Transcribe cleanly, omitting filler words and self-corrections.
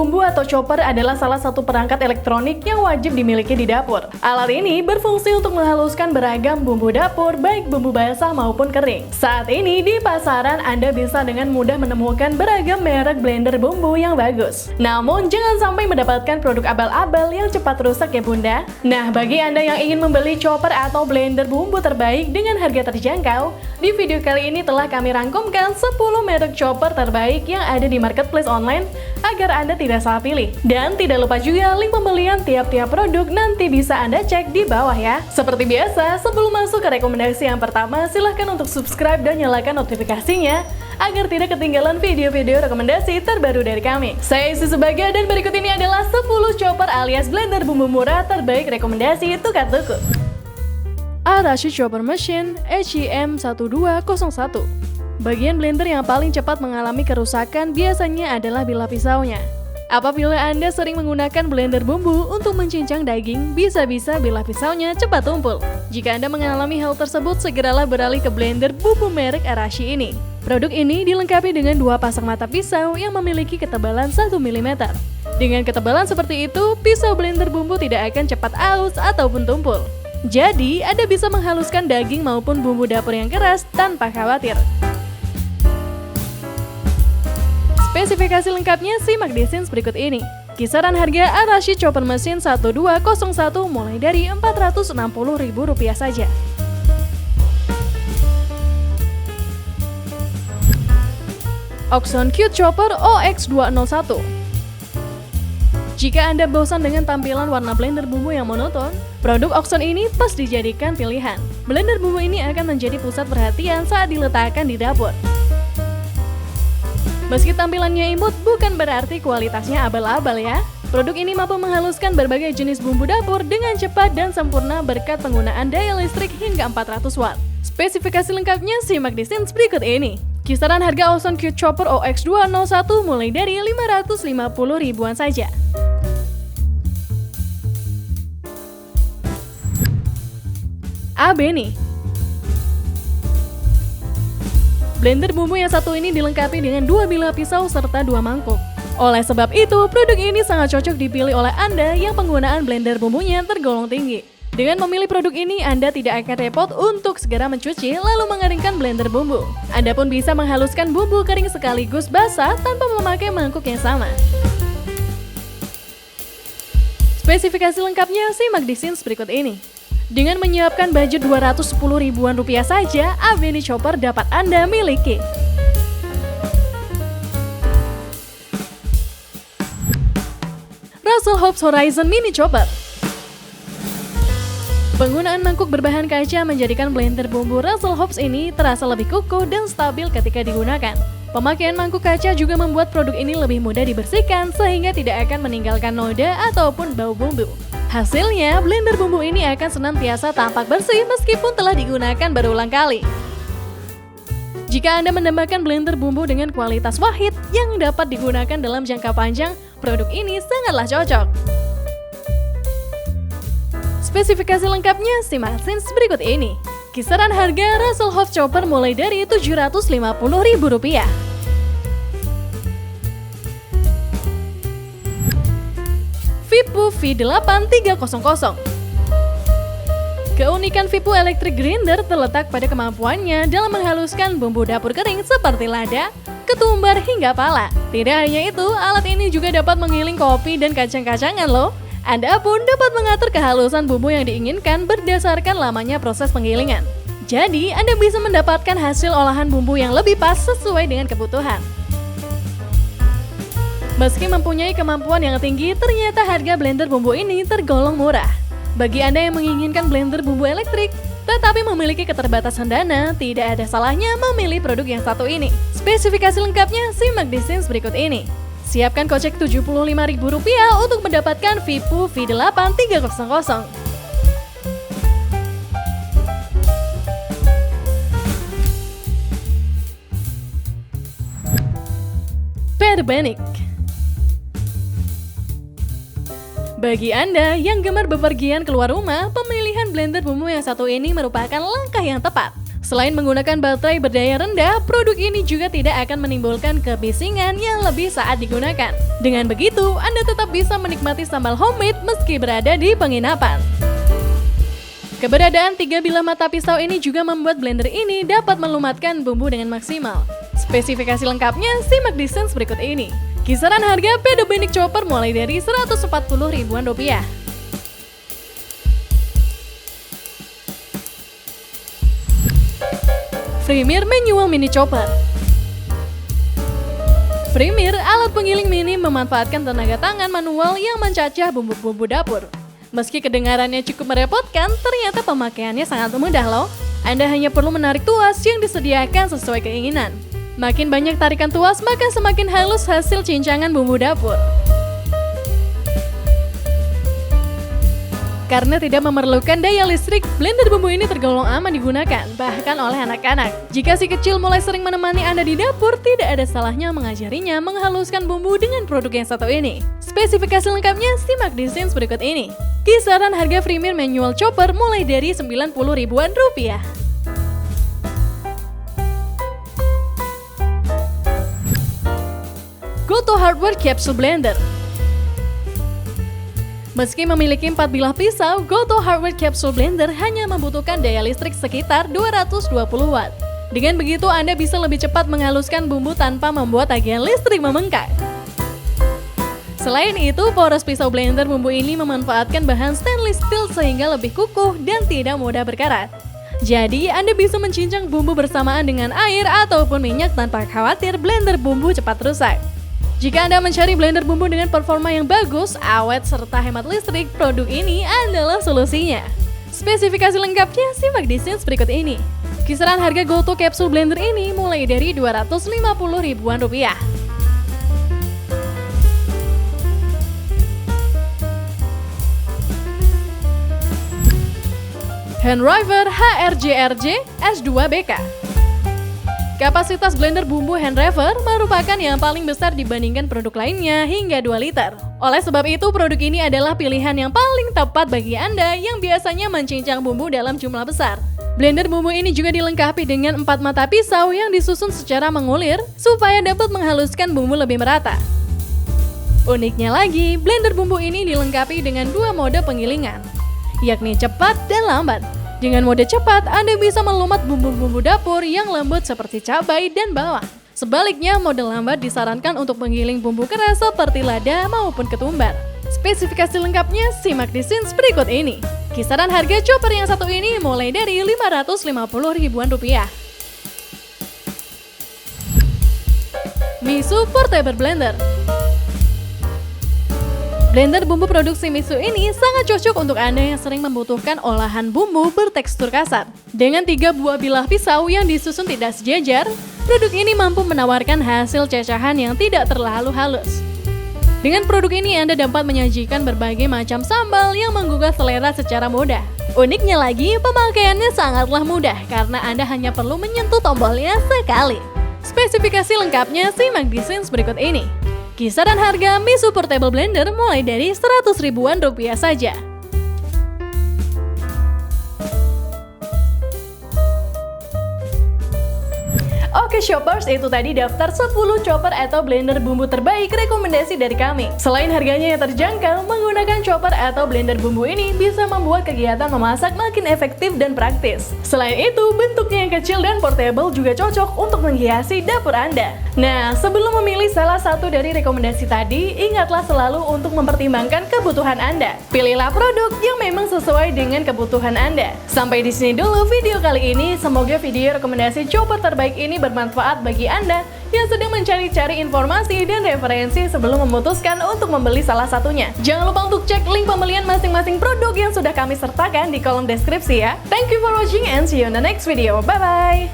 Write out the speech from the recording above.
bumbu atau chopper adalah salah satu perangkat elektronik yang wajib dimiliki di dapur. Alat ini berfungsi untuk menghaluskan beragam bumbu dapur, baik bumbu basah maupun kering. Saat ini di pasaran Anda bisa dengan mudah menemukan beragam merek blender bumbu yang bagus. Namun jangan sampai mendapatkan produk abal-abal yang cepat rusak ya Bunda. Nah, bagi Anda yang ingin membeli chopper atau blender bumbu terbaik dengan harga terjangkau, di video kali ini telah kami rangkumkan 10 merek chopper terbaik yang ada di marketplace online agar Anda tidak salah pilih. Dan tidak lupa juga link pembelian tiap-tiap produk nanti bisa Anda cek di bawah ya. Seperti biasa, sebelum masuk ke rekomendasi yang pertama, silahkan untuk subscribe dan nyalakan notifikasinya agar tidak ketinggalan video-video rekomendasi terbaru dari kami. Saya Isi Subaga dan berikut ini adalah 10 chopper alias blender bumbu murah terbaik rekomendasi Tukar Tuku. Arashi Chopper Machine HEM1201. Bagian blender yang paling cepat mengalami kerusakan biasanya adalah bilah pisaunya. Apabila Anda sering menggunakan blender bumbu untuk mencincang daging, bisa-bisa bilah pisaunya cepat tumpul. Jika Anda mengalami hal tersebut, segeralah beralih ke blender bumbu merek Arashi ini. Produk ini dilengkapi dengan 2 pasang mata pisau yang memiliki ketebalan 1 mm. Dengan ketebalan seperti itu, pisau blender bumbu tidak akan cepat aus ataupun tumpul. Jadi, Anda bisa menghaluskan daging maupun bumbu dapur yang keras tanpa khawatir. Spesifikasi lengkapnya simak di scenes berikut ini. Kisaran harga Arashi Chopper Machine 1201 mulai dari Rp460.000 saja. Oxon Cute Chopper OX201. Jika Anda bosan dengan tampilan warna blender bumbu yang monoton, produk Oxon ini pas dijadikan pilihan. Blender bumbu ini akan menjadi pusat perhatian saat diletakkan di dapur. Meski tampilannya imut, bukan berarti kualitasnya abal-abal ya. Produk ini mampu menghaluskan berbagai jenis bumbu dapur dengan cepat dan sempurna berkat penggunaan daya listrik hingga 400 watt. Spesifikasi lengkapnya simak di scenes berikut ini. Kisaran harga Oxon Cute Chopper OX201 mulai dari Rp550.000-an saja. Abeni. Blender bumbu yang satu ini dilengkapi dengan 2 bilah pisau serta 2 mangkuk. Oleh sebab itu, produk ini sangat cocok dipilih oleh Anda yang penggunaan blender bumbunya tergolong tinggi. Dengan memilih produk ini, Anda tidak akan repot untuk segera mencuci lalu mengeringkan blender bumbu. Anda pun bisa menghaluskan bumbu kering sekaligus basah tanpa memakai mangkuk yang sama. Spesifikasi lengkapnya simak di scenes berikut ini. Dengan menyiapkan budget Rp210.000-an saja, Abeni Chopper dapat Anda miliki. Russell Hobbs Horizon Mini Chopper. Penggunaan mangkuk berbahan kaca menjadikan blender bumbu Russell Hobbs ini terasa lebih kukuh dan stabil ketika digunakan. Pemakaian mangkuk kaca juga membuat produk ini lebih mudah dibersihkan sehingga tidak akan meninggalkan noda ataupun bau bumbu. Hasilnya, blender bumbu ini akan senantiasa tampak bersih meskipun telah digunakan berulang kali. Jika Anda mendambakan blender bumbu dengan kualitas wahid yang dapat digunakan dalam jangka panjang, produk ini sangatlah cocok. Spesifikasi lengkapnya simak scenes berikut ini. Kisaran harga Russell Hobbs Chopper mulai dari Rp750.000. Vipu V8300. Keunikan Vipu Electric Grinder terletak pada kemampuannya dalam menghaluskan bumbu dapur kering seperti lada, ketumbar hingga pala. Tidak hanya itu, alat ini juga dapat menggiling kopi dan kacang-kacangan loh. Anda pun dapat mengatur kehalusan bumbu yang diinginkan berdasarkan lamanya proses penggilingan. Jadi, Anda bisa mendapatkan hasil olahan bumbu yang lebih pas sesuai dengan kebutuhan. Meski mempunyai kemampuan yang tinggi, ternyata harga blender bumbu ini tergolong murah. Bagi Anda yang menginginkan blender bumbu elektrik, tetapi memiliki keterbatasan dana, tidak ada salahnya memilih produk yang satu ini. Spesifikasi lengkapnya simak di scenes berikut ini. Siapkan kocek Rp75.000 untuk mendapatkan Vipu V8300. Perbenic. Bagi Anda yang gemar bepergian keluar rumah, pemilihan blender bumbu yang satu ini merupakan langkah yang tepat. Selain menggunakan baterai berdaya rendah, produk ini juga tidak akan menimbulkan kebisingan yang lebih saat digunakan. Dengan begitu, Anda tetap bisa menikmati sambal homemade meski berada di penginapan. Keberadaan 3 bilah mata pisau ini juga membuat blender ini dapat melumatkan bumbu dengan maksimal. Spesifikasi lengkapnya simak di sense berikut ini. Kisaran harga Pedobenic Chopper mulai dari 140 ribuan rupiah. Premier Manual Mini Chopper. Premier, alat penggiling mini memanfaatkan tenaga tangan manual yang mencacah bumbu-bumbu dapur. Meski kedengarannya cukup merepotkan, ternyata pemakaiannya sangat mudah loh. Anda hanya perlu menarik tuas yang disediakan sesuai keinginan. Makin banyak tarikan tuas, maka semakin halus hasil cincangan bumbu dapur. Karena tidak memerlukan daya listrik, blender bumbu ini tergolong aman digunakan, bahkan oleh anak-anak. Jika si kecil mulai sering menemani Anda di dapur, tidak ada salahnya mengajarinya menghaluskan bumbu dengan produk yang satu ini. Spesifikasi lengkapnya simak di scenes berikut ini. Kisaran harga Premier Manual Chopper mulai dari 90 ribuan rupiah. Gotoh Hardware Capsule Blender. Meski memiliki 4 bilah pisau, Gotoh Hardware Capsule Blender hanya membutuhkan daya listrik sekitar 220 watt. Dengan begitu, Anda bisa lebih cepat menghaluskan bumbu tanpa membuat tagihan listrik membengkak. Selain itu, poros pisau blender bumbu ini memanfaatkan bahan stainless steel sehingga lebih kukuh dan tidak mudah berkarat. Jadi, Anda bisa mencincang bumbu bersamaan dengan air ataupun minyak tanpa khawatir blender bumbu cepat rusak. Jika Anda mencari blender bumbu dengan performa yang bagus, awet, serta hemat listrik, produk ini adalah solusinya. Spesifikasi lengkapnya simak di scenes berikut ini. Kisaran harga Gotoh Capsule Blender ini mulai dari 250 ribuan rupiah. Handriver HRJRJ S2BK. Kapasitas blender bumbu Handriver merupakan yang paling besar dibandingkan produk lainnya hingga 2 liter. Oleh sebab itu, produk ini adalah pilihan yang paling tepat bagi Anda yang biasanya mencincang bumbu dalam jumlah besar. Blender bumbu ini juga dilengkapi dengan 4 mata pisau yang disusun secara mengulir supaya dapat menghaluskan bumbu lebih merata. Uniknya lagi, blender bumbu ini dilengkapi dengan 2 mode penggilingan, yakni cepat dan lambat. Dengan mode cepat, Anda bisa melumat bumbu-bumbu dapur yang lembut seperti cabai dan bawang. Sebaliknya, mode lambat disarankan untuk menggiling bumbu keras seperti lada maupun ketumbar. Spesifikasi lengkapnya simak di scenes berikut ini. Kisaran harga chopper yang satu ini mulai dari 550 ribuan rupiah. Misu Portable Blender. Blender bumbu produksi Misu ini sangat cocok untuk Anda yang sering membutuhkan olahan bumbu bertekstur kasar. Dengan 3 buah bilah pisau yang disusun tidak sejajar, produk ini mampu menawarkan hasil cacahan yang tidak terlalu halus. Dengan produk ini Anda dapat menyajikan berbagai macam sambal yang menggugah selera secara mudah. Uniknya lagi, pemakaiannya sangatlah mudah karena Anda hanya perlu menyentuh tombolnya sekali. Spesifikasi lengkapnya simak di scenes berikut ini. Kisaran harga Misu Portable Blender mulai dari 100 ribuan rupiah saja. Oke shoppers, itu tadi daftar 10 chopper atau blender bumbu terbaik rekomendasi dari kami. Selain harganya yang terjangkau, menggunakan chopper atau blender bumbu ini bisa membuat kegiatan memasak makin efektif dan praktis. Selain itu, bentuknya yang kecil dan portable juga cocok untuk menghiasi dapur Anda. Nah, sebelum memilih salah satu dari rekomendasi tadi, ingatlah selalu untuk mempertimbangkan kebutuhan Anda. Pilihlah produk yang memang sesuai dengan kebutuhan Anda. Sampai di sini dulu video kali ini. Semoga video rekomendasi chopper terbaik ini bermanfaat bagi Anda yang sedang mencari-cari informasi dan referensi sebelum memutuskan untuk membeli salah satunya. Jangan lupa untuk cek link pembelian masing-masing produk yang sudah kami sertakan di kolom deskripsi ya. Thank you for watching and see you in the next video. Bye-bye!